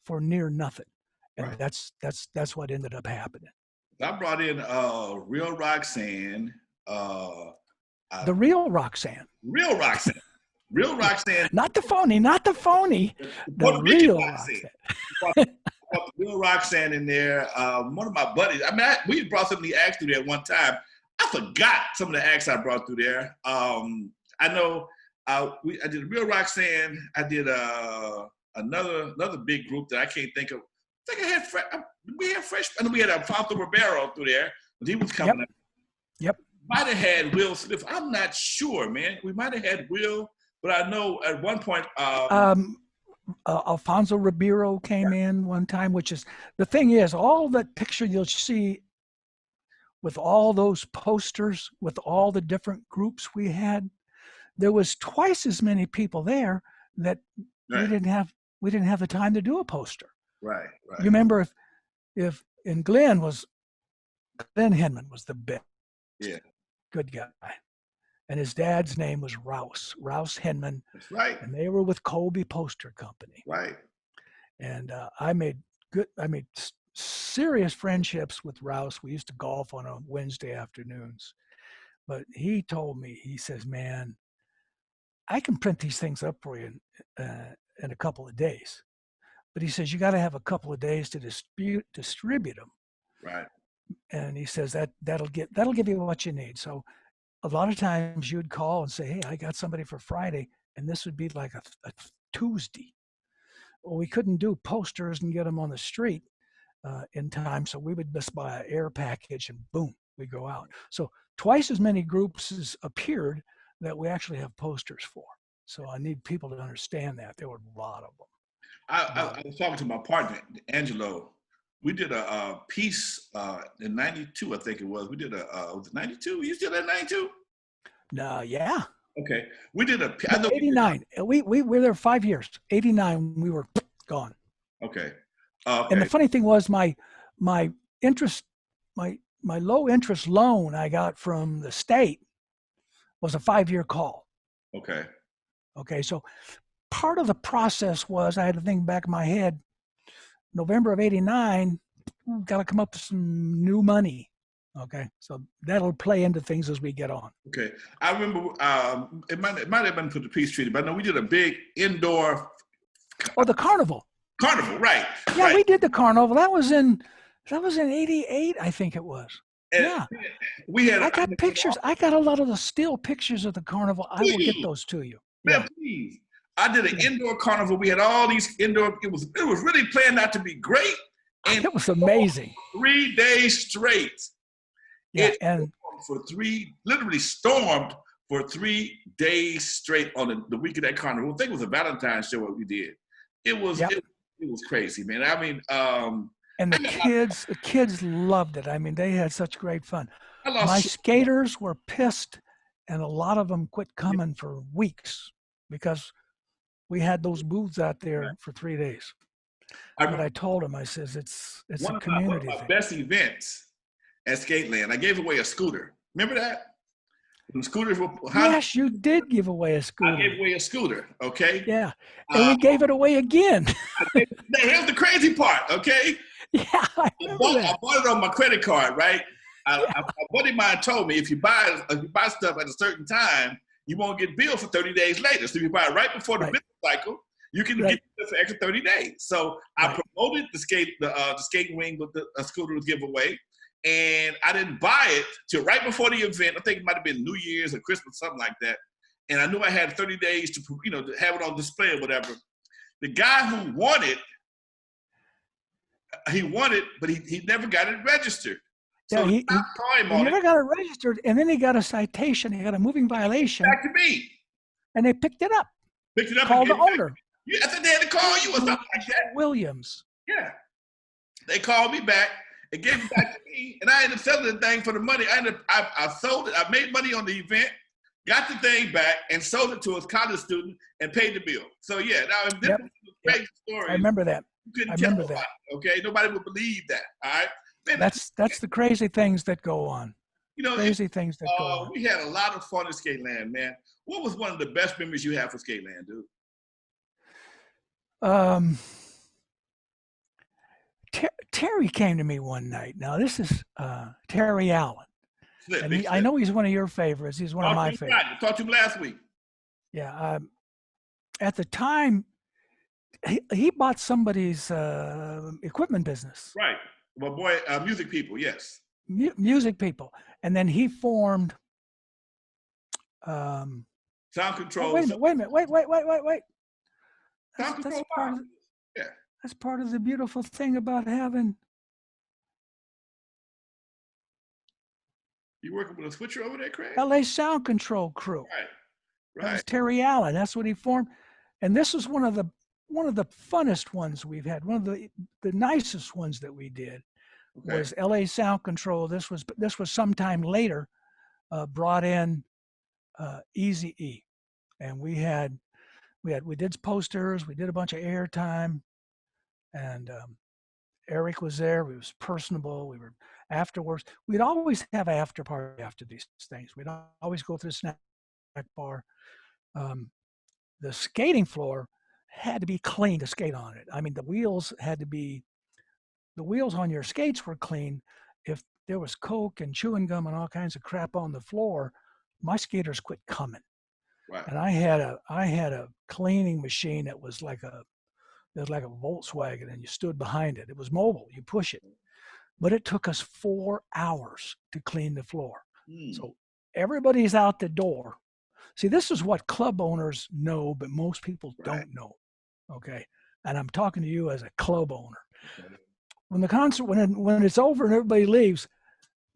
for near nothing. And Right. that's what ended up happening. I brought in Real Roxanne, uh, The real Roxanne. Real Roxanne, Real Yeah. Roxanne, Not the phony, not the phony, the the Puerto Rican real Roxanne. Roxanne. I brought the Real Roxanne in there. One of my buddies, I mean, we brought some of the acts through there one time. I forgot some of the acts I brought through there. I know I did Real Roxanne. I did another big group that I can't think of. I think we had fresh. I know we had Alfonso Ribeiro through there, but he was coming up. Yep. Might have had Will Smith. I'm not sure, man. We might have had Will, but I know at one point. Alfonso Ribeiro came in one time, which is the thing is all that picture you'll see with all those posters with all the different groups we had. There was twice as many people there that Right. we didn't have the time to do a poster. Right. You remember if and Glenn Hinman was the best. Yeah. Good guy. And his dad's name was Rouse Hinman. That's right. And they were with Colby Poster Company. Right. And I made serious friendships with Rouse. We used to golf on Wednesday afternoons. But he told me, he says, man, I can print these things up for you in a couple of days. But he says, you got to have a couple of days to distribute them. Right. And he says that'll give you what you need. So a lot of times you'd call and say, hey, I got somebody for Friday. And this would be like a Tuesday. Well, we couldn't do posters and get them on the street in time. So we would just buy an air package and boom, we go out. So twice as many groups as appeared that we actually have posters for. So I need people to understand that. There were a lot of them. I was talking to my partner, Angelo. We did a piece in 92, I think it was. We did was it 92? You still at 92? No, yeah. Okay. We did a... No, 89. We were there 5 years. 89, we were gone. Okay. And the funny thing was my interest, my low interest loan I got from the state was a 5-year call. Okay. Okay. So part of the process was I had to think back in my head, November of 89, got to come up with some new money. Okay. So that'll play into things as we get on. Okay. I remember it might have been for the peace treaty, but I know we did a big indoor. Oh, the Carnival. Carnival, right. Yeah, right. we did the Carnival. That was in 88, I think it was. And yeah. We had. I got pictures. I got a lot of the still pictures of the Carnival. I will get those to you. Man, Yeah. please. I did an indoor carnival. We had all these indoor. It was really planned out to be great. And it was amazing. 3 days straight. Yeah, it and literally stormed for 3 days straight on the week of that carnival. I think it was a Valentine's show what we did. It was it was crazy, man. I mean, and the kids loved it. I mean, they had such great fun. My skaters were pissed, and a lot of them quit coming for weeks because we had those booths out there for 3 days. But I told them, I says, it's a community thing. One of my best events at Skateland, I gave away a scooter. Remember that? When scooters were... Yes, you did give away a scooter. I gave away a scooter, okay? Yeah, and we gave it away again. Here's the crazy part, okay? Yeah, I bought it on my credit card, right? A buddy of mine told me if you buy stuff at a certain time, you won't get billed for 30 days later. So if you buy it right before the business cycle, you can get it for extra 30 days. So I promoted the skating ring with the scooter was giveaway, and I didn't buy it till right before the event. I think it might have been New Year's or Christmas, something like that. And I knew I had 30 days to to have it on display or whatever. The guy who won it, but he never got it registered. So he never got it registered, and then he got a citation. He got a moving violation. Back to me. And they picked it up. Called the owner. I think they had to call you or something like that. Williams. Yeah. They called me back and gave it back to me, and I ended up selling the thing for the money. I sold it. I made money on the event, got the thing back, and sold it to a college student and paid the bill. So yeah, now this is a crazy story. I remember that. I remember that. Okay, nobody would believe that. All right. Man, that's the crazy things that go on. Crazy things that go on. We had a lot of fun at Skateland, man. What was one of the best memories you had for Skateland, dude? Terry came to me one night. Now this is Terry Allen, Slip, and big I slip. know he's one of your favorites. He's one of my favorites. Talked to him last week. Yeah. At the time, he bought somebody's equipment business. Right. Well, boy, music people, yes. Music people, and then he formed. Sound control. Wait a minute. Wait. Sound control. Yeah. That's part of the beautiful thing about having. You working with a switcher over there, Craig? LA Sound Control Crew. Right. That was Terry Allen. That's what he formed, and this was one of the funnest ones we've had. One of the nicest ones that we did was LA Sound Control. This was sometime later brought in Eazy-E, and we did posters. We did a bunch of airtime, and Eric was there. We was personable. We were afterwards. We'd always have an after party after these things. We'd always go to the snack bar. The skating floor had to be clean to skate on it. I mean, the wheels on your skates were clean. If there was Coke and chewing gum and all kinds of crap on the floor, my skaters quit coming. Wow. And I had a cleaning machine that was like a Volkswagen, and you stood behind it. It was mobile. You push it. But it took us 4 hours to clean the floor. So everybody's out the door. See, this is what club owners know, but most people don't know. Okay. And I'm talking to you as a club owner. When the concert, when it's over and everybody leaves,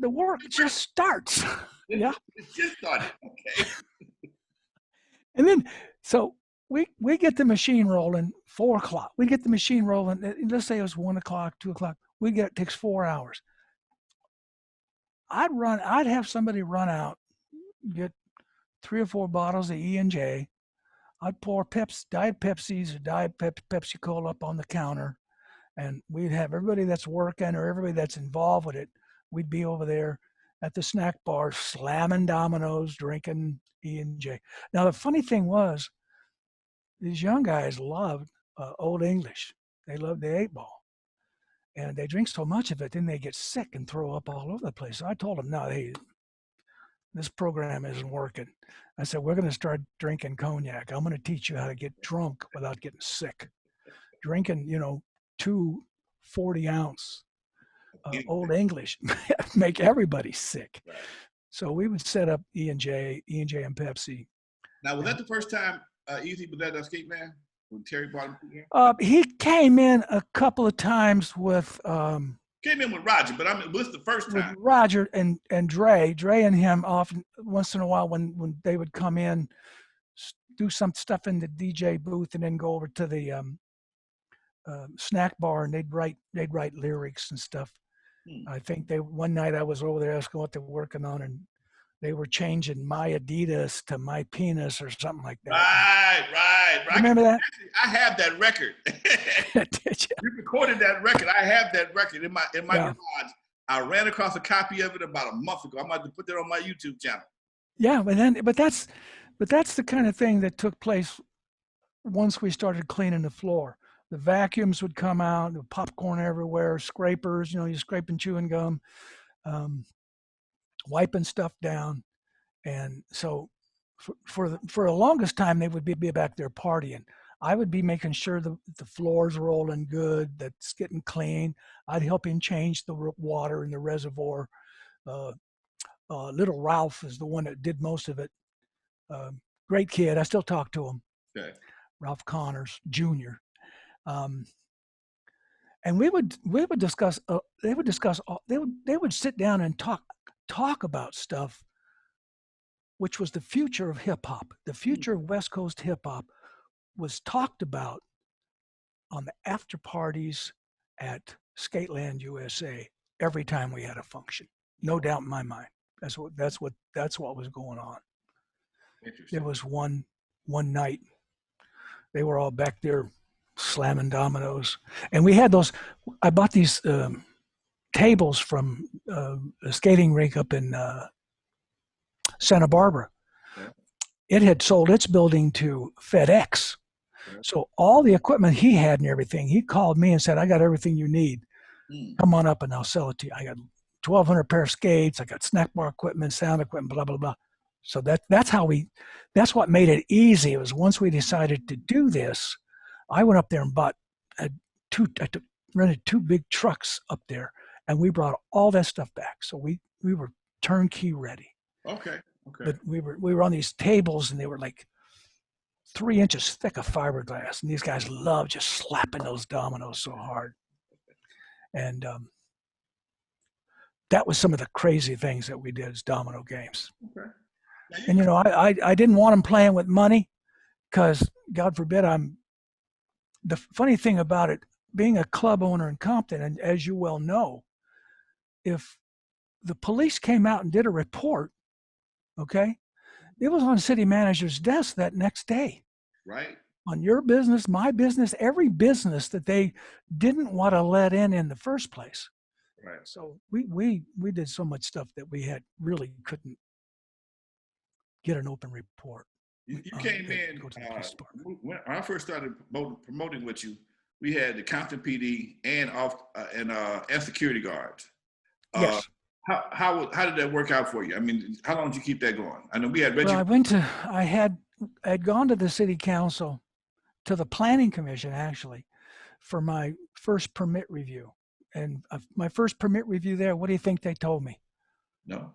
the work just starts. Yeah. It just started. Okay. And then, so we get the machine rolling 4 o'clock. We get the machine rolling. Let's say it was 1 o'clock, 2 o'clock. It takes 4 hours. I'd have somebody run out, get 3 or 4 bottles of E&J. I'd pour Diet Pepsis or Diet Pepsi Cola up on the counter, and we'd have everybody that's working or everybody that's involved with it. We'd be over there at the snack bar, slamming dominoes, drinking E&J. Now, the funny thing was, these young guys loved Old English. They loved the 8-ball. And they drink so much of it, then they get sick and throw up all over the place. So I told them, no, this program isn't working. I said, we're going to start drinking cognac. I'm going to teach you how to get drunk without getting sick. Drinking, 2 40-ounce Old English make everybody sick. Right. So we would set up E&J and Pepsi. Now, was that the first time Eazy was at that skate man? When Terry brought him here? He came in a couple of times with came in with Roger, but I mean, was the first time? With Roger and Dre and him often once in a while when they would come in, do some stuff in the DJ booth, and then go over to the snack bar, and they'd write lyrics and stuff. I think one night I was over there asking what they were working on, and they were changing my Adidas to my penis or something like that. Right. Remember that? Actually, I have that record. Did you? You recorded that record. I have that record in my garage. I ran across a copy of it about a month ago. I'm about to put that on my YouTube channel. Yeah, but that's the kind of thing that took place once we started cleaning the floor. The vacuums would come out, the popcorn everywhere, scrapers, you're scraping chewing gum. Wiping stuff down, and so for the longest time they would be back there partying. I would be making sure the floor's rolling good, that's getting clean. I'd help him change the water in the reservoir. Little Ralph is the one that did most of it. Great kid. I still talk to him. Okay. Ralph Connors Jr. And we would discuss. They would sit down and talk about stuff, which was the future of hip hop. The future of West Coast hip hop was talked about on the after parties at Skateland, USA, every time we had a function. No doubt in my mind. That's what was going on. There was one night they were all back there slamming dominoes, and we had those. I bought these tables from a skating rink up in Santa Barbara. Yeah. It had sold its building to FedEx. Yeah. So all the equipment he had and everything, he called me and said, I got everything you need. Come on up and I'll sell it to you. I got 1,200 pair of skates. I got snack bar equipment, sound equipment, blah, blah, blah. So that's what made it easy. It was once we decided to do this, I went up there and rented 2 big trucks up there, and we brought all that stuff back. So we were turnkey ready. Okay. But we were on these tables, and they were like 3 inches thick of fiberglass, and these guys loved just slapping those dominoes so hard. And that was some of the crazy things that we did as domino games. Okay. And I didn't want them playing with money, because God forbid the funny thing about it, being a club owner in Compton, and as you well know, if the police came out and did a report, okay, it was on city manager's desk that next day. Right. On your business, my business, every business that they didn't want to let in the first place. Right. So we did so much stuff that we couldn't get an open report. You came in when I first started promoting with you. We had the Compton PD and security guards. Yes. How did that work out for you? I mean, how long did you keep that going? I know we had Reggie. Well, I'd gone to the city council, to the planning commission actually, for my first permit review. And my first permit review there, what do you think they told me? No.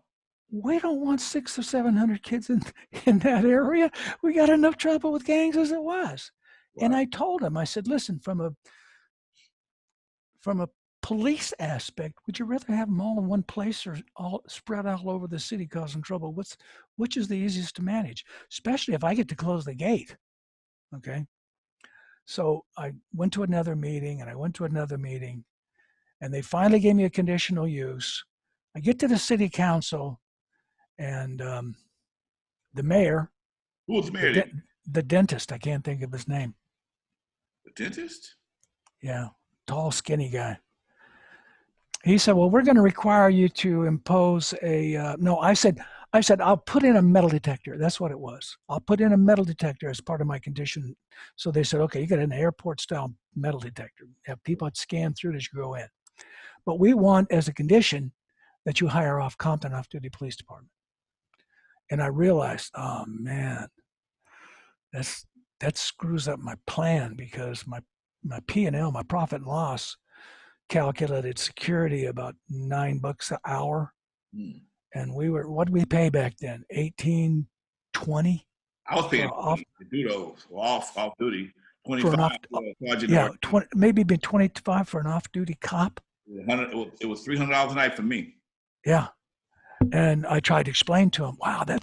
We don't want 600 or 700 kids in that area. We got enough trouble with gangs as it was. Wow. And I told them, I said, listen, from a police aspect, would you rather have them all in one place or all spread out all over the city causing trouble? Which is the easiest to manage, especially if I get to close the gate? Okay. So I went to another meeting, and they finally gave me a conditional use. I get to the city council, and the mayor. Who was the mayor? The dentist. I can't think of his name. The dentist? Yeah, tall, skinny guy. He said, well, we're going to require you to impose no, I said, I'll put in a metal detector. That's what it was. I'll put in a metal detector as part of my condition. So they said, okay, you got an airport style metal detector. Have people scan through it as you go in. But we want as a condition that you hire off Compton off-duty police department. And I realized, oh man, that screws up my plan, because my P&L, my profit and loss, calculated security about $9 an hour. And what did we pay back then? 18, 20? I was paying to do those off duty. 25. 20, maybe been 25 for an off-duty cop. It was $300 a night for me. Yeah. And I tried to explain to him, wow, I'm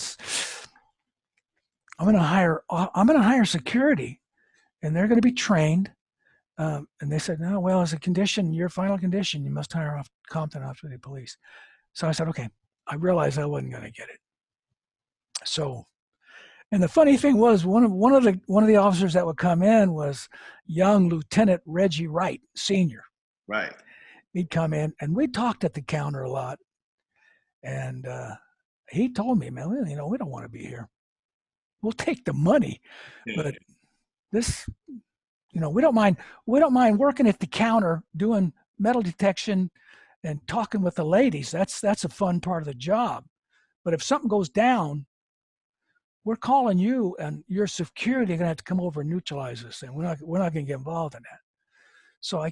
going to hire security, and they're going to be trained. And they said, no, well, as a condition, your final condition, you must hire off Compton off-duty police. So I said, okay. I realized I wasn't going to get it. So, and the funny thing was, one of the officers that would come in was young Lieutenant Reggie Wright, Sr. Right. He'd come in, and we talked at the counter a lot. And he told me, man, we don't want to be here. We'll take the money, but this, we don't mind working at the counter doing metal detection and talking with the ladies. That's a fun part of the job. But if something goes down, we're calling you, and your security going to have to come over and neutralize this thing. We're not going to get involved in that. So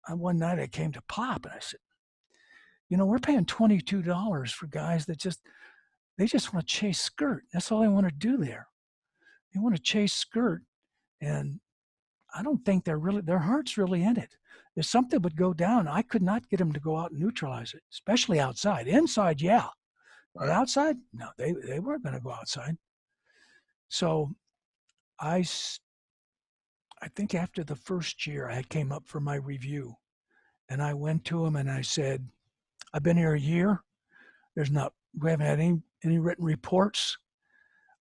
one night I came to Pop, and I said, we're paying $22 for guys that just want to chase skirt. That's all they want to do there. They want to chase skirt, and I don't think their heart's really in it. If something would go down, I could not get them to go out and neutralize it, especially outside. Inside, yeah. But outside, no, they weren't going to go outside. So I think after the first year, I came up for my review, and I went to him and I said, I've been here a year. We haven't had any written reports.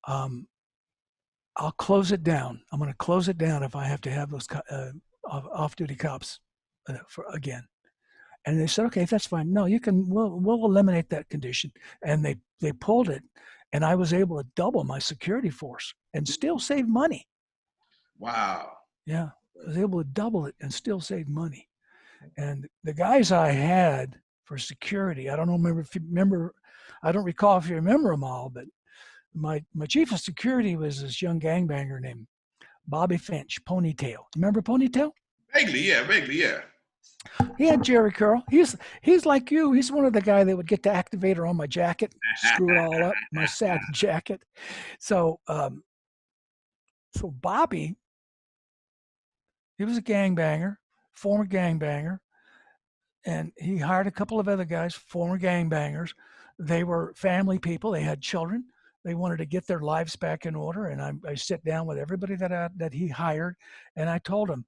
I'll close it down. I'm going to close it down if I have to have those off-duty cops again. And they said, okay, that's fine. No, you can. We'll eliminate that condition. And they pulled it, and I was able to double my security force and still save money. Wow. Yeah, I was able to double it and still save money. And the guys I had for security, I don't remember if you remember, I don't recall if you remember them all, but my chief of security was this young gangbanger named Bobby Finch, Ponytail. Remember Ponytail? Vaguely, yeah. He had Jerry curl. He's like you. He's one of the guy that would get the activator on my jacket, screw it all up, my satin jacket. So so Bobby, he was a gangbanger, former gangbanger, and he hired a couple of other guys, former gangbangers. They were family people. They had children. They wanted to get their lives back in order. And I sit down with everybody that he hired, and I told him,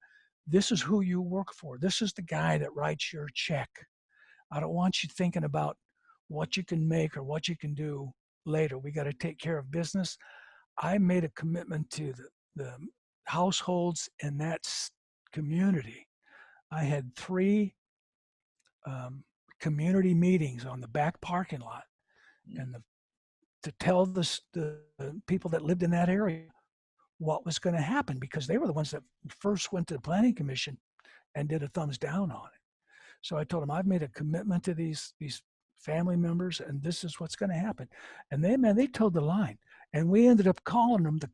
"This is who you work for. This is the guy that writes your check. I don't want you thinking about what you can make or what you can do later. We got to take care of business." I made a commitment to the households in that community. I had 3 community meetings on the back parking lot, and to tell the people that lived in that area what was going to happen, because they were the ones that first went to the planning commission and did a thumbs down on it. So I told them, I've made a commitment to these family members, and this is what's going to happen. And they toed the line, and we ended up calling them the